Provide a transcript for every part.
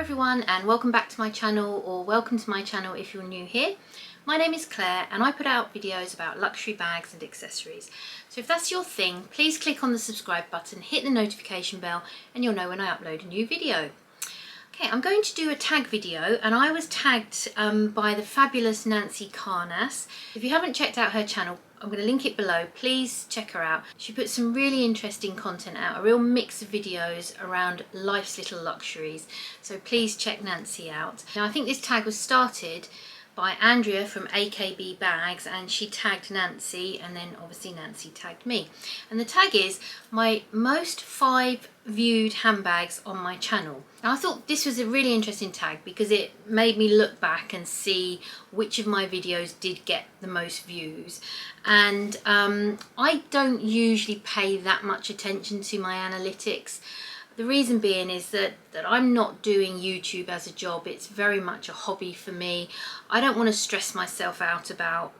everyone, and welcome back to my channel, or welcome to my channel if you're new here. My name is Claire and I put out videos about luxury bags and accessories. So if that's your thing, please click on the subscribe button, hit the notification bell, and you'll know when I upload a new video. Okay, I'm going to do a tag video, and I was tagged by the fabulous Nancy Carnass. If you haven't checked out her channel, I'm going to link it below. Please check her out. She puts some really interesting content out, a real mix of videos around life's little luxuries. So please check Nancy out. Now I think this tag was started by Andrea from AKB Bags, and she tagged Nancy, and then obviously Nancy tagged me. And the tag is my most 5 viewed handbags on my channel. Now I thought this was a really interesting tag because it made me look back and see which of my videos did get the most views. And I don't usually pay that much attention to my analytics. The reason being is that I'm not doing YouTube as a job. It's very much a hobby for me. I don't want to stress myself out about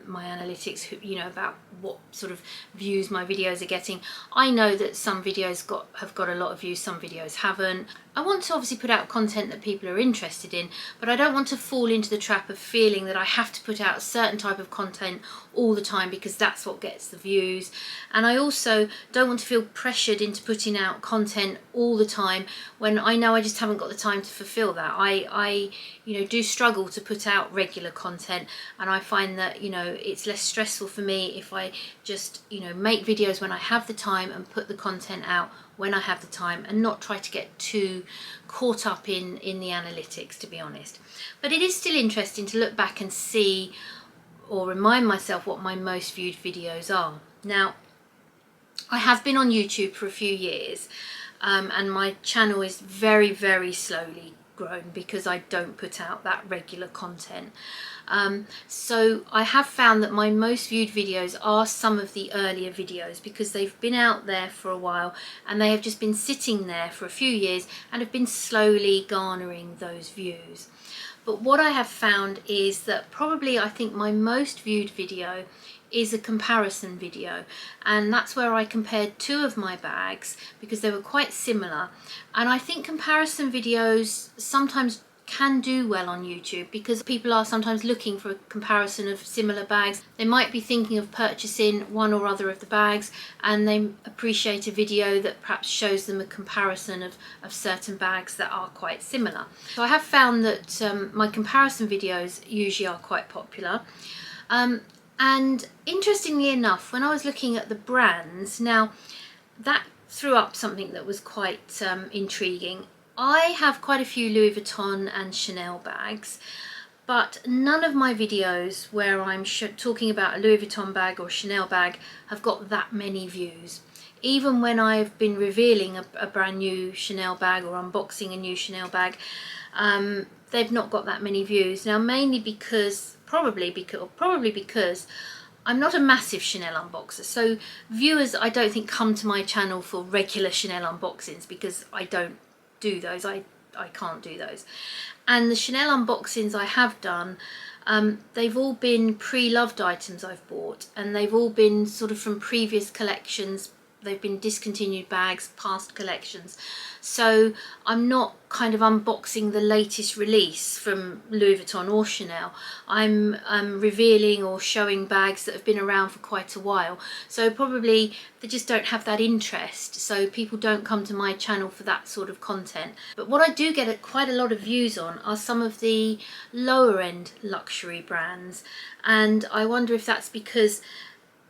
my analytics, you know, about what sort of views my videos are getting. I know that some videos have got a lot of views, some videos haven't. I want to obviously put out content that people are interested in, but I don't want to fall into the trap of feeling that I have to put out a certain type of content all the time because that's what gets the views. And I also don't want to feel pressured into putting out content all the time when I know I just haven't got the time to fulfill that. I you know, do struggle to put out regular content, and I find that, you know, it's less stressful for me if I just, you know, make videos when I have the time and put the content out when I have the time, and not try to get too caught up in the analytics, to be honest. But it is still interesting to look back and see, or remind myself, what my most viewed videos are. Now, I have been on YouTube for a few years, and my channel is very, very slowly grown because I don't put out that regular content. So I have found that my most viewed videos are some of the earlier videos because they've been out there for a while and they have just been sitting there for a few years and have been slowly garnering those views. But what I have found is that probably, I think, my most viewed video is a comparison video, and that's where I compared 2 of my bags because they were quite similar. And I think comparison videos sometimes can do well on YouTube because people are sometimes looking for a comparison of similar bags. They might be thinking of purchasing one or other of the bags, and they appreciate a video that perhaps shows them a comparison of certain bags that are quite similar. So I have found that my comparison videos usually are quite popular. And interestingly enough, when I was looking at the brands, now that threw up something that was quite intriguing. I have quite a few Louis Vuitton and Chanel bags, but none of my videos where I'm talking about a Louis Vuitton bag or Chanel bag have got that many views. Even when I've been revealing a brand new Chanel bag or unboxing a new Chanel bag, they've not got that many views. Now, mainly because, probably because I'm not a massive Chanel unboxer, so viewers, I don't think, come to my channel for regular Chanel unboxings because I don't do those. I can't do those. And the Chanel unboxings I have done, they've all been pre-loved items I've bought, and they've all been sort of from previous collections. They've been discontinued bags, past collections. So I'm not kind of unboxing the latest release from Louis Vuitton or Chanel. I'm revealing or showing bags that have been around for quite a while. So probably they just don't have that interest. So people don't come to my channel for that sort of content. But what I do get quite a lot of views on are some of the lower end luxury brands. And I wonder if that's because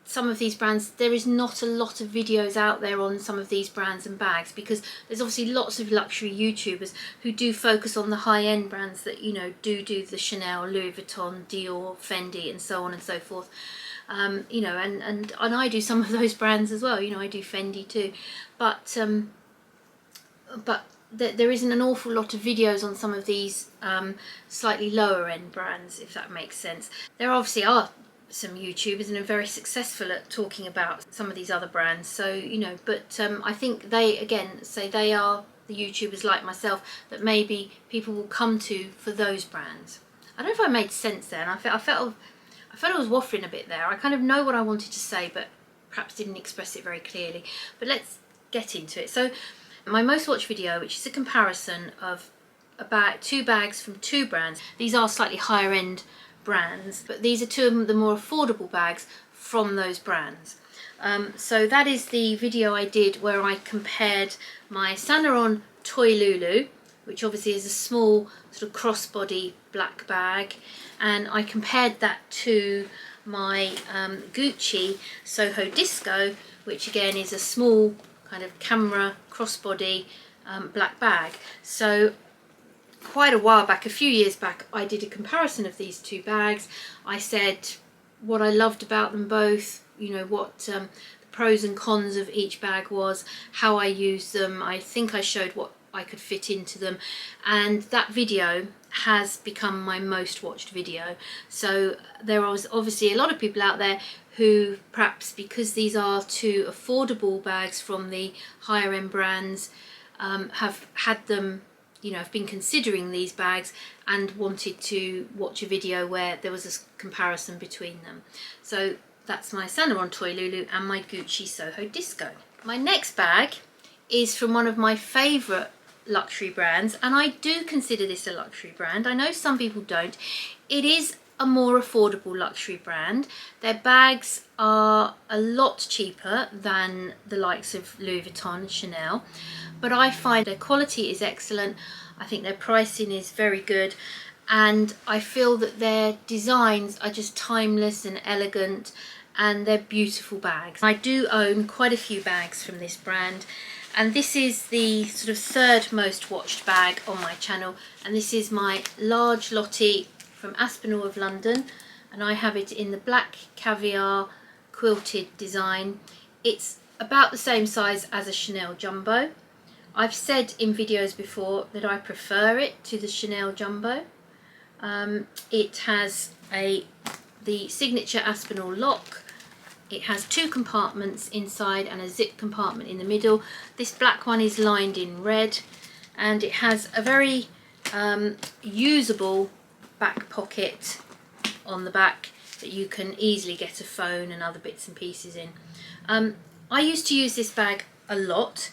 some of these brands, there is not a lot of videos out there on some of these brands and bags, because there's obviously lots of luxury YouTubers who do focus on the high-end brands that, you know, do the Chanel, Louis Vuitton, Dior, Fendi, and so on and so forth. You know, and I do some of those brands as well. You know, I do Fendi too, but there isn't an awful lot of videos on some of these slightly lower end brands, if that makes sense. There obviously are some YouTubers and are very successful at talking about some of these other brands, so, you know, but I think they, again, say they are the YouTubers like myself that maybe people will come to for those brands. I don't know if I made sense there, and I felt I was waffling a bit there. I kind of know what I wanted to say, but perhaps didn't express it very clearly. But let's get into it. So my most watched video, which is a comparison of about 2 bags from 2 brands. These are slightly higher end brands, but these are 2 of the more affordable bags from those brands. So that is the video I did where I compared my Saint Laurent Toy Lulu, which obviously is a small sort of crossbody black bag, and I compared that to my Gucci Soho Disco, which again is a small kind of camera crossbody black bag. So quite a while back, a few years back, I did a comparison of these 2 bags. I said what I loved about them both, you know, what the pros and cons of each bag was, how I used them. I think I showed what I could fit into them, and that video has become my most watched video. So there was obviously a lot of people out there who, perhaps because these are 2 affordable bags from the higher end brands, have had them, you know, have been considering these bags and wanted to watch a video where there was a comparison between them. So that's my Saint Laurent Toy Lulu and my Gucci Soho Disco. My next bag is from one of my favourite luxury brands, and I do consider this a luxury brand. I know some people don't. It is a more affordable luxury brand. Their bags are a lot cheaper than the likes of Louis Vuitton and Chanel, but I find their quality is excellent. I think their pricing is very good, and I feel that their designs are just timeless and elegant, and they're beautiful bags. I do own quite a few bags from this brand, and this is the sort of 3rd most watched bag on my channel, and this is my Large Lottie from Aspinall of London, and I have it in the black caviar quilted design. It's about the same size as a Chanel Jumbo. I've said in videos before that I prefer it to the Chanel Jumbo. It has the signature Aspinall lock. It has 2 compartments inside and a zip compartment in the middle. This black one is lined in red, and it has a very usable back pocket on the back that you can easily get a phone and other bits and pieces in. I used to use this bag a lot.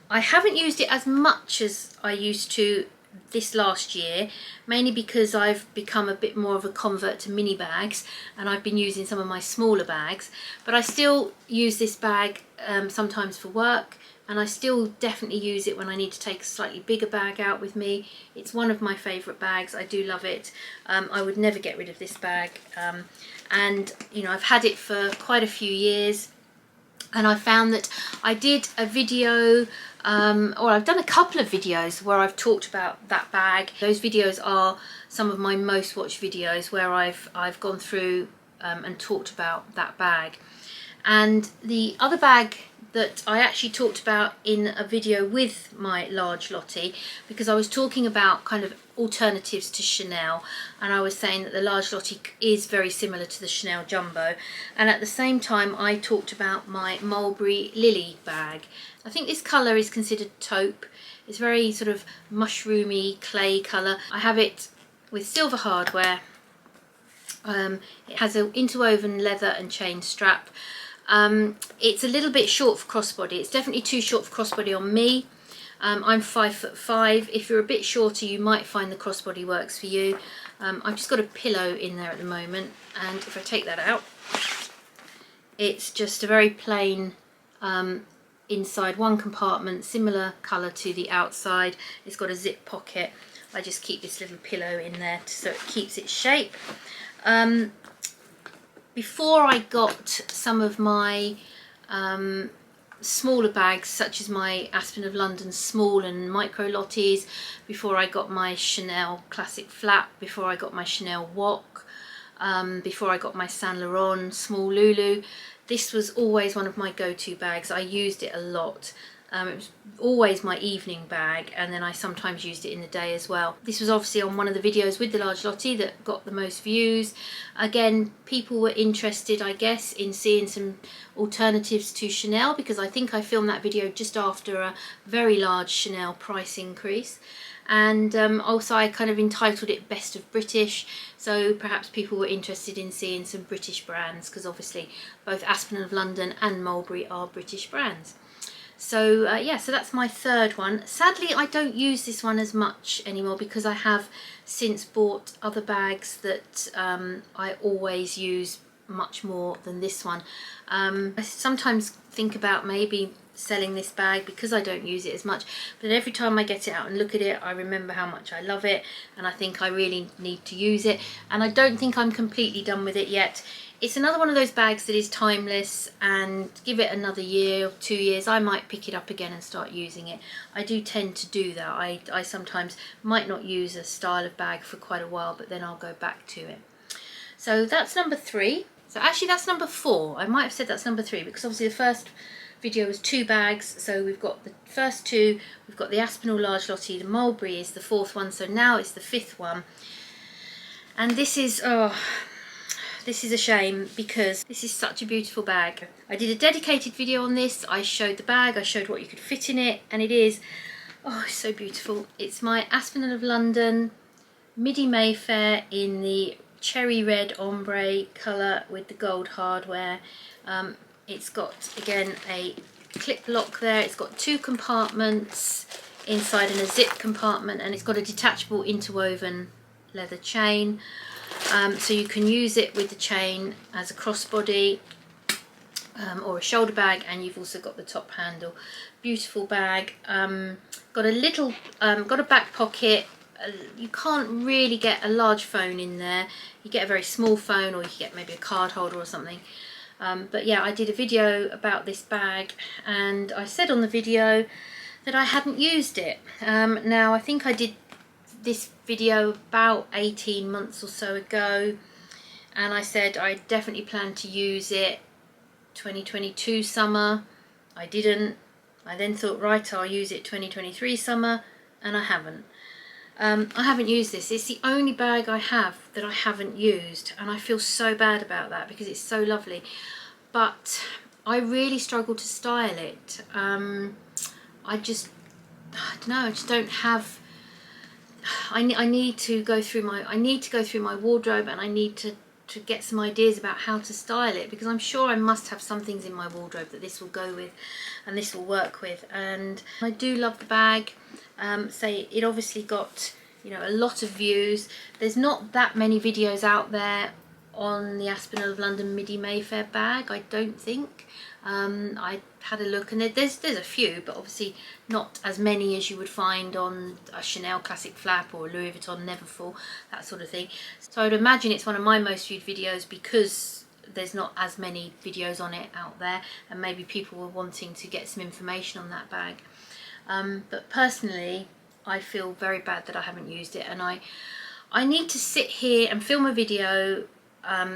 I haven't used it as much as I used to this last year, mainly because I've become a bit more of a convert to mini bags, and I've been using some of my smaller bags, but I still use this bag sometimes for work, and I still definitely use it when I need to take a slightly bigger bag out with me. It's one of my favourite bags. I do love it. I would never get rid of this bag, and you know, I've had it for quite a few years. And I found that I did a video, or I've done a couple of videos where I've talked about that bag. Those videos are some of my most watched videos where I've gone through and talked about that bag. And the other bag that I actually talked about in a video with my Large Lottie, because I was talking about kind of alternatives to Chanel, and I was saying that the Large Lottie is very similar to the Chanel Jumbo, and at the same time I talked about my Mulberry Lily bag. I think this colour is considered taupe. It's very sort of mushroomy clay colour. I have it with silver hardware. It has an interwoven leather and chain strap. It's a little bit short for crossbody. It's definitely too short for crossbody on me. I'm 5'5". If you're a bit shorter, you might find the crossbody works for you. I've just got a pillow in there at the moment, and if I take that out, it's just a very plain inside, 1 compartment, similar colour to the outside. It's got a zip pocket. I just keep this little pillow in there so it keeps its shape. Before I got some of my smaller bags, such as my Aspinall of London small and micro Lotties, before I got my Chanel Classic Flat, before I got my Chanel Wok, before I got my Saint Laurent small Lulu, this was always one of my go-to bags. I used it a lot. It was always my evening bag, and then I sometimes used it in the day as well. This was obviously on one of the videos with the Large Lottie that got the most views. Again, people were interested, I guess, in seeing some alternatives to Chanel, because I think I filmed that video just after a very large Chanel price increase. And also I kind of entitled it Best of British, so perhaps people were interested in seeing some British brands, because obviously both Aspinall of London and Mulberry are British brands. So yeah, so that's my third one. Sadly, I don't use this one as much anymore because I have since bought other bags that I always use much more than this one. I sometimes think about maybe selling this bag because I don't use it as much, but every time I get it out and look at it, I remember how much I love it, and I think I really need to use it, and I don't think I'm completely done with it yet. It's another one of those bags that is timeless, and give it another year or 2 years, I might pick it up again and start using it. I do tend to do that. I sometimes might not use a style of bag for quite a while, but then I'll go back to it. So that's number 3. So actually that's number 4. I might have said that's number 3 because obviously the first video was 2 bags, so we've got the first 2, we've got the Aspinall Large Lottie, the Mulberry is the 4th one, so now it's the 5th one. And this is, oh, this is a shame because this is such a beautiful bag. I did a dedicated video on this. I showed the bag, I showed what you could fit in it, and it is, oh, it's so beautiful. It's my Aspinall of London Midi Mayfair in the cherry red ombre colour with the gold hardware. It's got, again, a clip lock there. It's got 2 compartments inside and a zip compartment, and it's got a detachable interwoven leather chain. So you can use it with the chain as a crossbody or a shoulder bag, and you've also got the top handle. Beautiful bag. Got a little, got a back pocket. You can't really get a large phone in there. You get a very small phone, or you can get maybe a card holder or something. But yeah, I did a video about this bag, and I said on the video that I hadn't used it. Now I think I did this video about 18 months or so ago, and I said I definitely plan to use it 2022 summer. I didn't. I then thought, right, I'll use it 2023 summer, and I haven't. I haven't used this. It's the only bag I have that I haven't used, and I feel so bad about that because it's so lovely, but I really struggle to style it. I don't know, I just don't have, I need to go through my wardrobe, and I need to get some ideas about how to style it, because I'm sure I must have some things in my wardrobe that this will go with and this will work with. And I do love the bag. Say it obviously got, you know, a lot of views. There's not that many videos out there on the Aspinall of London Midi Mayfair bag, I don't think. I had a look, and there's a few, but obviously not as many as you would find on a Chanel Classic Flap or a Louis Vuitton Neverfull, that sort of thing. So I would imagine it's one of my most viewed videos because there's not as many videos on it out there, and maybe people were wanting to get some information on that bag. But personally, I feel very bad that I haven't used it, and I need to sit here and film a video,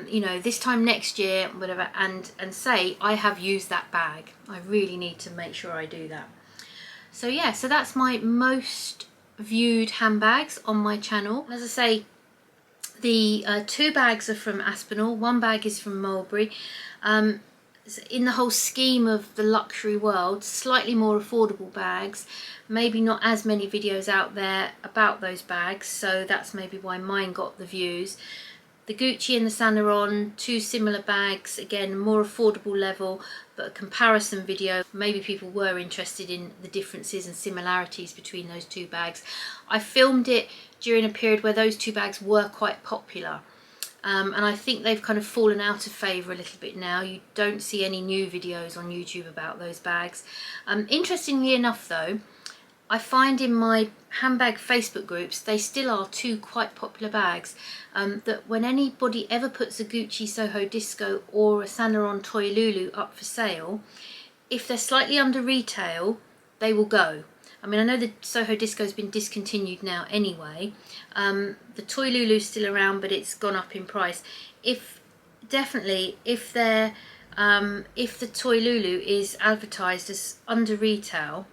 you know, this time next year, whatever, and say I have used that bag. I really need to make sure I do that. So yeah, so that's my most viewed handbags on my channel. As I say, the 2 bags are from Aspinall, 1 bag is from Mulberry. In the whole scheme of the luxury world, slightly more affordable bags, maybe not as many videos out there about those bags, so that's maybe why mine got the views. The Gucci and the Saint Laurent, 2 similar bags, again more affordable level, but a comparison video, maybe people were interested in the differences and similarities between those 2 bags. I filmed it during a period where those 2 bags were quite popular. And I think they've kind of fallen out of favour a little bit now. You don't see any new videos on YouTube about those bags. Interestingly enough though, I find in my handbag Facebook groups, they still are 2 quite popular bags, that when anybody ever puts a Gucci Soho Disco or a Saint Laurent Toy Lulu up for sale, if they're slightly under retail, they will go. I mean, I know the Soho Disco has been discontinued now anyway. The Toy Lulu's still around, but it's gone up in price. If the Toy Lulu is advertised as under retail,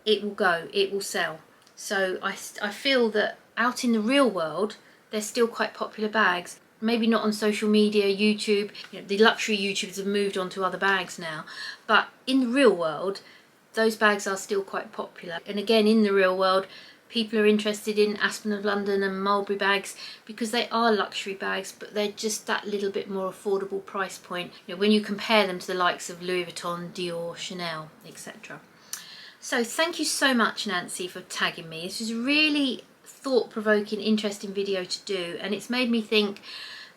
it will go, it will sell. So I feel that out in the real world, they're still quite popular bags. Maybe not on social media, YouTube, you know, the luxury YouTubers have moved on to other bags now, but in the real world, those bags are still quite popular. And again, in the real world, people are interested in Aspen of London and Mulberry bags because they are luxury bags, but they're just that little bit more affordable price point, you know, when you compare them to the likes of Louis Vuitton, Dior, Chanel, etc. So thank you so much, Nancy, for tagging me. This was a really thought-provoking, interesting video to do, and it's made me think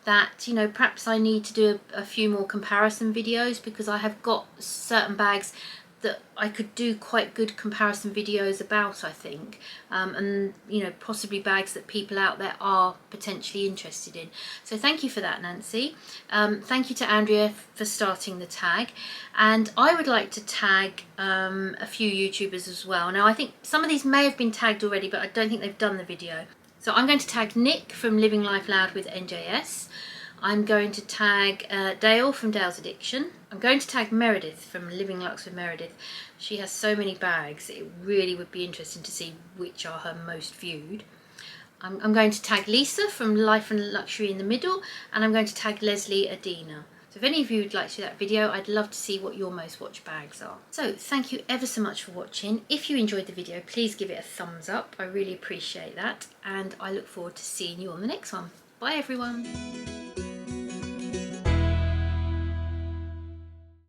that, you know, perhaps I need to do a few more comparison videos, because I have got certain bags that I could do quite good comparison videos about, I think, and, you know, possibly bags that people out there are potentially interested in. So thank you for that, Nancy. Thank you to Andrea for starting the tag, and I would like to tag a few YouTubers as well. Now, I think some of these may have been tagged already, but I don't think they've done the video. So I'm going to tag Nick from Living Life Loud with NJS. I'm going to tag Dale from Dale's Addiction. I'm going to tag Meredith from Living Lux with Meredith. She has so many bags, it really would be interesting to see which are her most viewed. I'm going to tag Lisa from Life and Luxury in the Middle, and I'm going to tag Leslie Adina. So if any of you would like to see that video, I'd love to see what your most watched bags are. So thank you ever so much for watching. If you enjoyed the video, please give it a thumbs up. I really appreciate that, and I look forward to seeing you on the next one. Bye everyone.